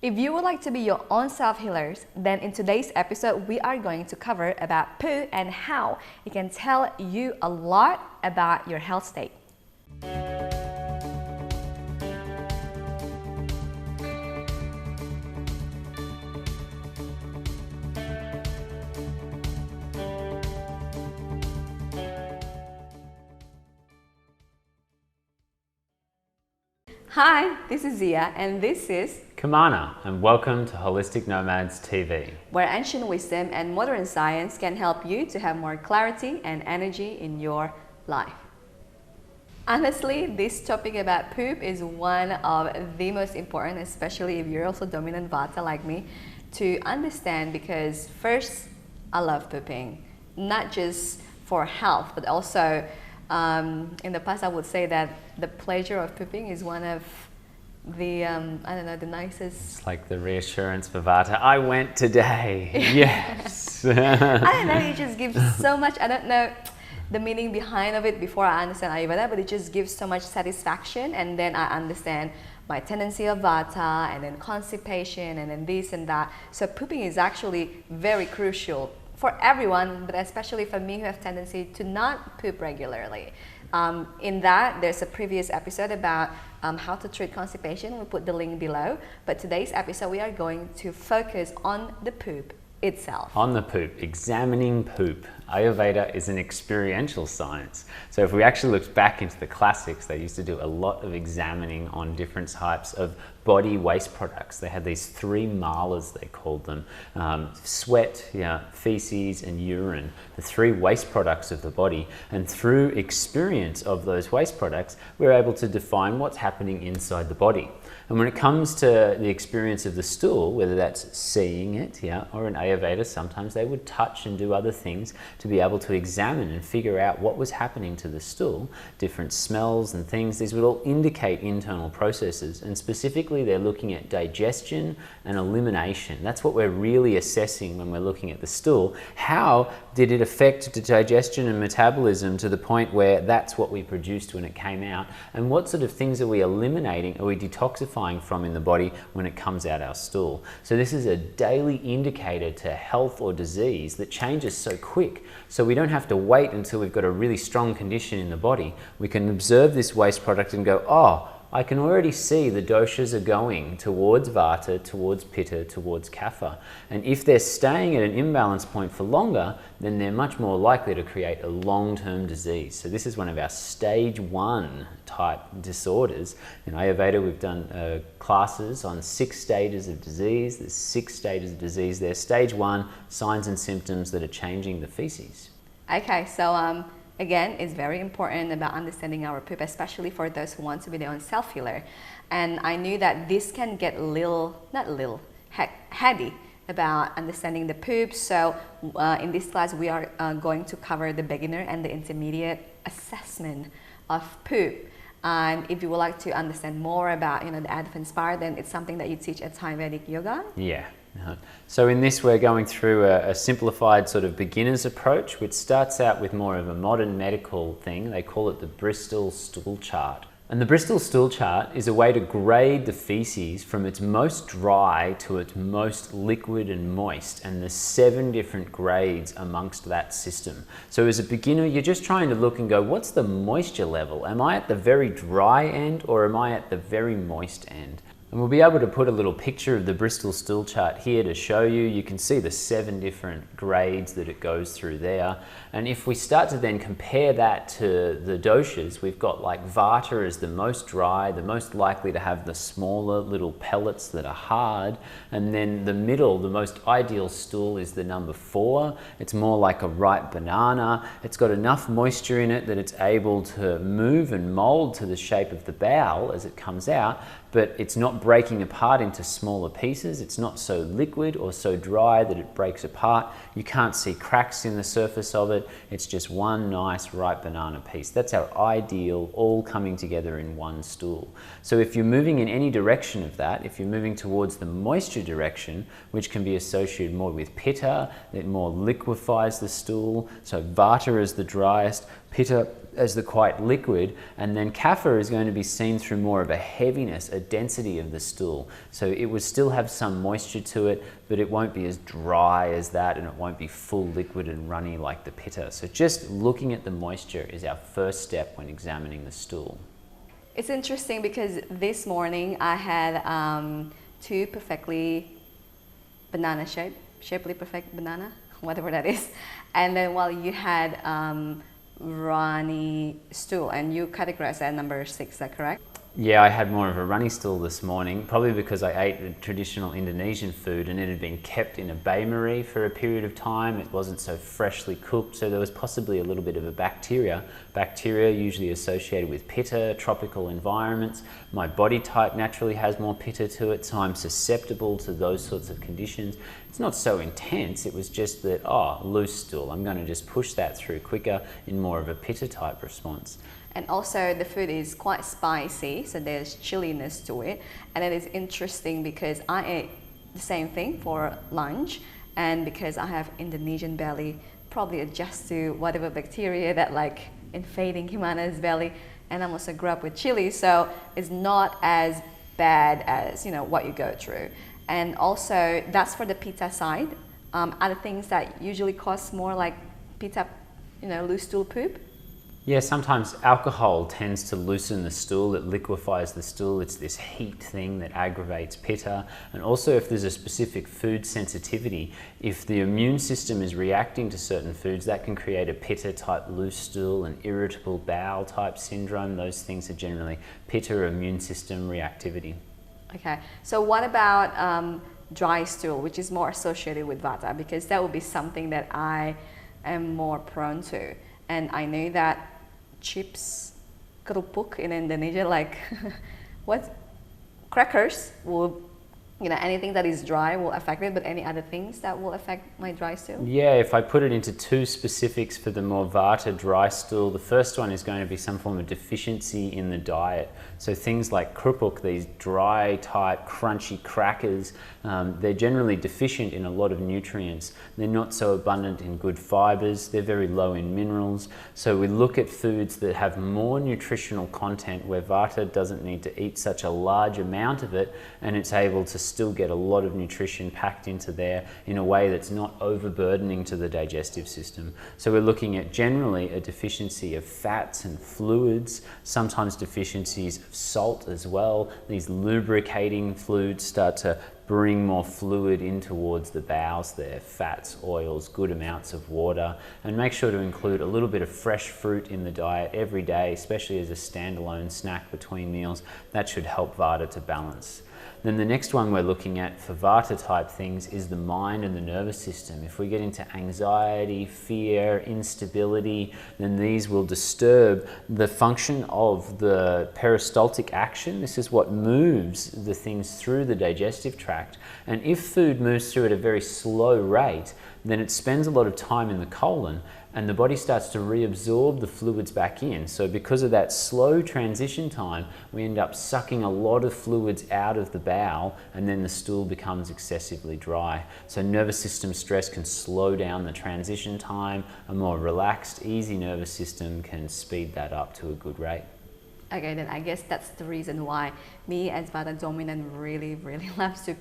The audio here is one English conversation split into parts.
If you would like to be your own self-healers, then in today's episode, we are going to cover about poo and how it can tell you a lot about your health state. Hi, this is Zia and this is Kimmana, and welcome to Holistic Nomads TV, where ancient wisdom and modern science can help you to have more clarity and energy in your life. Honestly, this topic about poop is one of the most important, especially if you're also dominant Vata like me, to understand, because first, I love pooping, not just for health, but also in the past I would say that the pleasure of pooping is one of the, the nicest... It's like the reassurance for Vata. I went today. Yes. I don't know, it just gives so much, I don't know the meaning behind of it before I understand Ayurveda, but it just gives so much satisfaction, and then I understand my tendency of Vata, and then constipation, and then this and that. So pooping is actually very crucial for everyone, but especially for me who have tendency to not poop regularly. In that, there's a previous episode about how to treat constipation. We'll put the link below. But today's episode, we are going to focus on the poop itself. On the poop, examining poop. Ayurveda is an experiential science. So if we actually look back into the classics, they used to do a lot of examining on different types of body waste products. They had these three malas, they called them: sweat, feces, and urine, the three waste products of the body. And through experience of those waste products, we're able to define what's happening inside the body. And when it comes to the experience of the stool, whether that's seeing it, or in Ayurveda, sometimes they would touch and do other things to be able to examine and figure out what was happening to the stool, different smells and things. These would all indicate internal processes, and specifically they're looking at digestion and elimination. That's what we're really assessing when we're looking at the stool. How did it affect the digestion and metabolism to the point where that's what we produced when it came out? And what sort of things are we eliminating, are we detoxifying from in the body when it comes out our stool? So this is a daily indicator to health or disease that changes so quick. So we don't have to wait until we've got a really strong condition in the body. We can observe this waste product and go, oh, I can already see the doshas are going towards Vata, towards Pitta, towards Kapha. And if they're staying at an imbalance point for longer, then they're much more likely to create a long-term disease. So this is one of our stage 1 type disorders. In Ayurveda, we've done classes on 6 stages of disease. There's 6 stages of disease there. Stage 1, signs and symptoms that are changing the feces. Okay, so again, it's very important about understanding our poop, especially for those who want to be their own self-healer. And I knew that this can get heady about understanding the poop. So in this class, we are going to cover the beginner and the intermediate assessment of poop. And if you would like to understand more about the advanced part, then it's something that you teach at Ayurvedic yoga. Yeah. So in this, we're going through a simplified sort of beginner's approach, which starts out with more of a modern medical thing. They call it the Bristol Stool chart. And the Bristol Stool chart is a way to grade the feces from its most dry to its most liquid and moist. And there's 7 different grades amongst that system. So as a beginner, you're just trying to look and go, what's the moisture level? Am I at the very dry end or am I at the very moist end? And we'll be able to put a little picture of the Bristol Stool chart here to show you. You can see the 7 different grades that it goes through there. And if we start to then compare that to the doshas, we've got like Vata is the most dry, the most likely to have the smaller little pellets that are hard. And then the middle, the most ideal stool is the number 4. It's more like a ripe banana. It's got enough moisture in it that it's able to move and mold to the shape of the bowel as it comes out, but it's not breaking apart into smaller pieces. It's not so liquid or so dry that it breaks apart. You can't see cracks in the surface of it. It's just one nice ripe banana piece. That's our ideal, all coming together in one stool. So if you're moving in any direction of that, if you're moving towards the moisture direction, which can be associated more with Pitta, it more liquefies the stool. So Vata is the driest, Pitta as the quite liquid, and then Kapha is going to be seen through more of a heaviness, a a density of the stool. So it would still have some moisture to it, but it won't be as dry as that, and it won't be full liquid and runny like the Pitta. So just looking at the moisture is our first step when examining the stool. It's interesting because this morning I had two perfectly shapely perfect banana, whatever that is. And then while you had runny stool, and you categorized that number 6, is that correct? Yeah, I had more of a runny stool this morning, probably because I ate a traditional Indonesian food and it had been kept in a bain-marie for a period of time. It wasn't so freshly cooked, so there was possibly a little bit of a bacteria. Bacteria usually associated with Pitta, tropical environments. My body type naturally has more Pitta to it, so I'm susceptible to those sorts of conditions. It's not so intense, it was just that, loose stool, I'm going to just push that through quicker in more of a Pitta type response. And also the food is quite spicy, so there's chilliness to it. And it is interesting because I ate the same thing for lunch, and because I have Indonesian belly, probably adjust to whatever bacteria that like invading Kimmana's belly. And I'm also grew up with chili, so it's not as bad as what you go through. And also that's for the Pitta side. Other things that usually cause more like Pitta, loose stool poop. Yeah, sometimes alcohol tends to loosen the stool, it liquefies the stool, it's this heat thing that aggravates Pitta. And also if there's a specific food sensitivity, if the immune system is reacting to certain foods, that can create a Pitta type loose stool, an irritable bowel type syndrome. Those things are generally Pitta or immune system reactivity. Okay, so what about dry stool, which is more associated with Vata, because that would be something that I am more prone to. And I know that chips, kerupuk in Indonesia, like crackers will, anything that is dry will affect it, but any other things that will affect my dry stool? Yeah, if I put it into two specifics for the more Vata dry stool, the first one is going to be some form of deficiency in the diet. So things like kerupuk, these dry type crunchy crackers, they're generally deficient in a lot of nutrients. They're not so abundant in good fibers, they're very low in minerals. So we look at foods that have more nutritional content where Vata doesn't need to eat such a large amount of it, and it's able to still get a lot of nutrition packed into there in a way that's not overburdening to the digestive system. So we're looking at generally a deficiency of fats and fluids, sometimes deficiencies of salt as well. These lubricating fluids start to bring more fluid in towards the bowels there, fats, oils, good amounts of water, and make sure to include a little bit of fresh fruit in the diet every day, especially as a standalone snack between meals. That should help Vata to balance. Then the next one we're looking at for Vata type things is the mind and the nervous system. If we get into anxiety, fear, instability, then these will disturb the function of the peristaltic action. This is what moves the things through the digestive tract. And if food moves through at a very slow rate, then it spends a lot of time in the colon, and the body starts to reabsorb the fluids back in. So because of that slow transition time, we end up sucking a lot of fluids out of the bowel, and then the stool becomes excessively dry. So nervous system stress can slow down the transition time. A more relaxed, easy nervous system can speed that up to a good rate. Okay, then I guess that's the reason why me as Vata dominant really loves to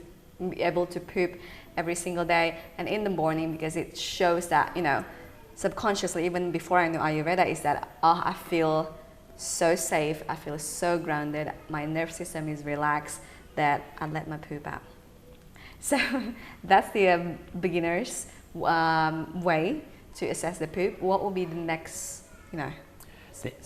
be able to poop every single day and in the morning, because it shows that, subconsciously, even before I knew Ayurveda, is that I feel so safe, I feel so grounded, my nerve system is relaxed, that I let my poop out. So that's the beginner's way to assess the poop. What will be the next,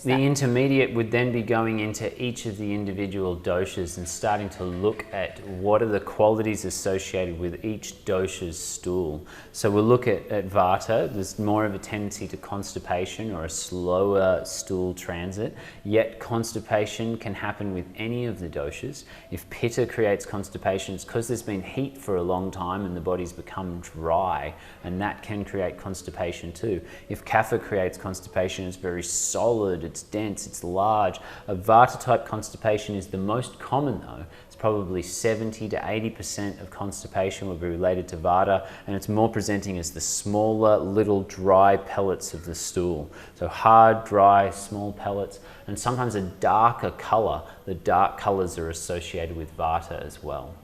The intermediate would then be going into each of the individual doshas and starting to look at what are the qualities associated with each dosha's stool. So we'll look at Vata. There's more of a tendency to constipation or a slower stool transit, yet constipation can happen with any of the doshas. If Pitta creates constipation, it's because there's been heat for a long time and the body's become dry, and that can create constipation too. If Kapha creates constipation, it's very solid, it's dense, it's large. A Vata type constipation is the most common though. It's probably 70 to 80% of constipation will be related to Vata, and it's more presenting as the smaller, little dry pellets of the stool. So hard, dry, small pellets, and sometimes a darker color. The dark colors are associated with Vata as well.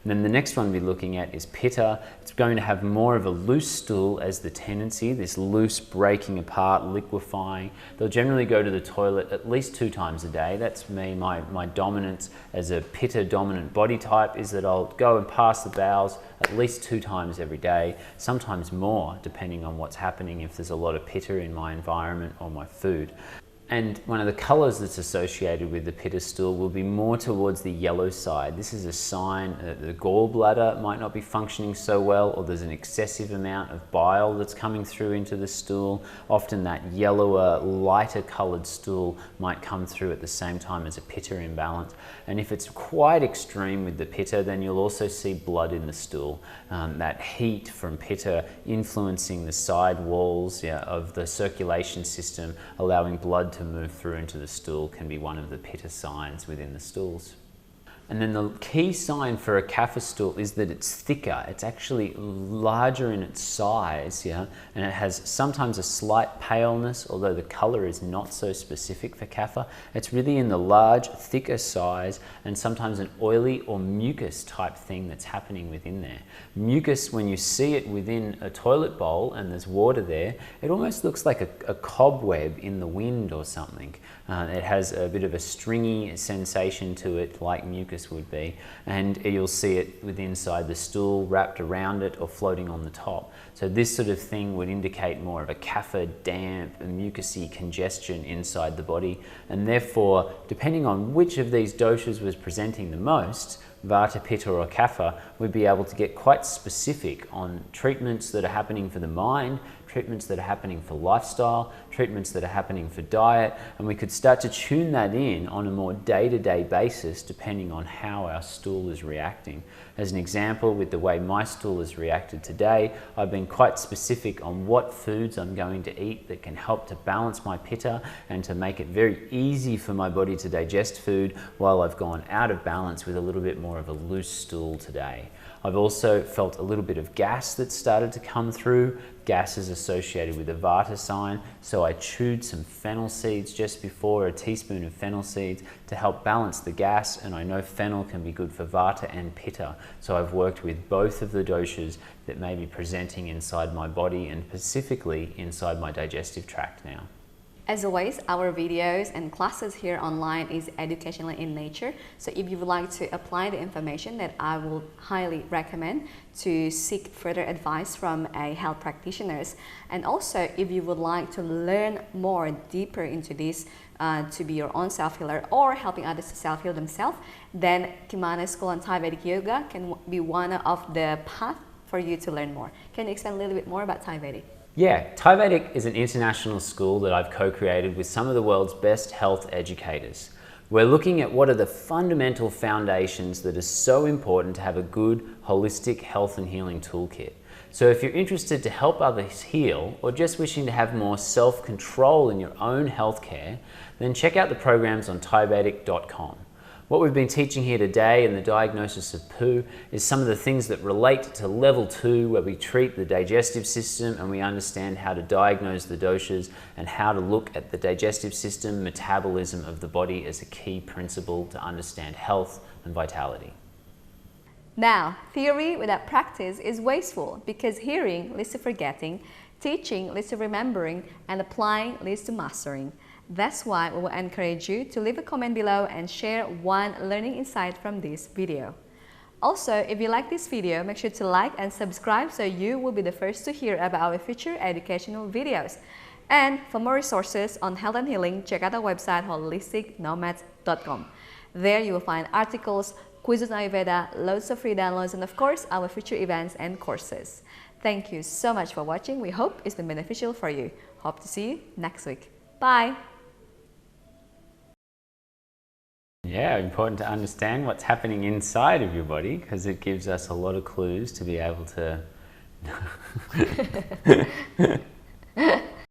And then the next one we're looking at is Pitta. It's going to have more of a loose stool as the tendency, this loose breaking apart, liquefying. They'll generally go to the toilet at least 2 times a day. That's me, my dominance as a Pitta dominant body type is that I'll go and pass the bowels at least 2 times every day, sometimes more, depending on what's happening, if there's a lot of Pitta in my environment or my food. And one of the colors that's associated with the Pitta stool will be more towards the yellow side. This is a sign that the gallbladder might not be functioning so well, or there's an excessive amount of bile that's coming through into the stool. Often that yellower, lighter colored stool might come through at the same time as a Pitta imbalance. And if it's quite extreme with the Pitta, then you'll also see blood in the stool. That heat from Pitta influencing the side walls of the circulation system, allowing blood to move through into the stool, can be one of the Pitta signs within the stools. And then the key sign for a Kapha stool is that it's thicker. It's actually larger in its size, and it has sometimes a slight paleness, although the color is not so specific for Kapha. It's really in the large, thicker size, and sometimes an oily or mucus type thing that's happening within there. Mucus, when you see it within a toilet bowl and there's water there, it almost looks like a cobweb in the wind or something. It has a bit of a stringy sensation to it, like mucus would be, and you'll see it with inside the stool, wrapped around it or floating on the top. So this sort of thing would indicate more of a Kapha, damp, mucousy congestion inside the body, and therefore, depending on which of these doshas was presenting the most, Vata, Pitta or Kapha, we'd be able to get quite specific on treatments that are happening for the mind, treatments that are happening for lifestyle, treatments that are happening for diet, and we could start to tune that in on a more day-to-day basis depending on how our stool is reacting. As an example, with the way my stool has reacted today, I've been quite specific on what foods I'm going to eat that can help to balance my Pitta and to make it very easy for my body to digest food, while I've gone out of balance with a little bit more of a loose stool today. I've also felt a little bit of gas that started to come through. Gas is associated with the Vata sign, so I chewed some fennel seeds just before, a teaspoon of fennel seeds, to help balance the gas, and I know fennel can be good for Vata and Pitta, so I've worked with both of the doshas that may be presenting inside my body and specifically inside my digestive tract now. As always, our videos and classes here online is educational in nature. So if you would like to apply the information, that I will highly recommend to seek further advice from a health practitioners. And also, if you would like to learn more deeper into this to be your own self-healer or helping others to self-heal themselves, then Kimmana School and Ayurvedic Yoga can be one of the paths for you to learn more. Can you explain a little bit more about Ayurvedic? Yeah, Ayurvedic is an international school that I've co-created with some of the world's best health educators. We're looking at what are the fundamental foundations that are so important to have a good, holistic health and healing toolkit. So if you're interested to help others heal, or just wishing to have more self-control in your own healthcare, then check out the programs on Ayurvedic.com. What we've been teaching here today in the diagnosis of poo is some of the things that relate to level 2, where we treat the digestive system and we understand how to diagnose the doshas and how to look at the digestive system, metabolism of the body as a key principle to understand health and vitality. Now, theory without practice is wasteful, because hearing leads to forgetting, teaching leads to remembering, and applying leads to mastering. That's why we will encourage you to leave a comment below and share one learning insight from this video. Also, if you like this video, make sure to like and subscribe so you will be the first to hear about our future educational videos. And for more resources on health and healing, check out our website holisticnomads.com. There you will find articles, quizzes on Ayurveda, loads of free downloads, and of course our future events and courses. Thank you so much for watching. We hope it's been beneficial for you. Hope to see you next week. Bye! Yeah, important to understand what's happening inside of your body, because it gives us a lot of clues to be able to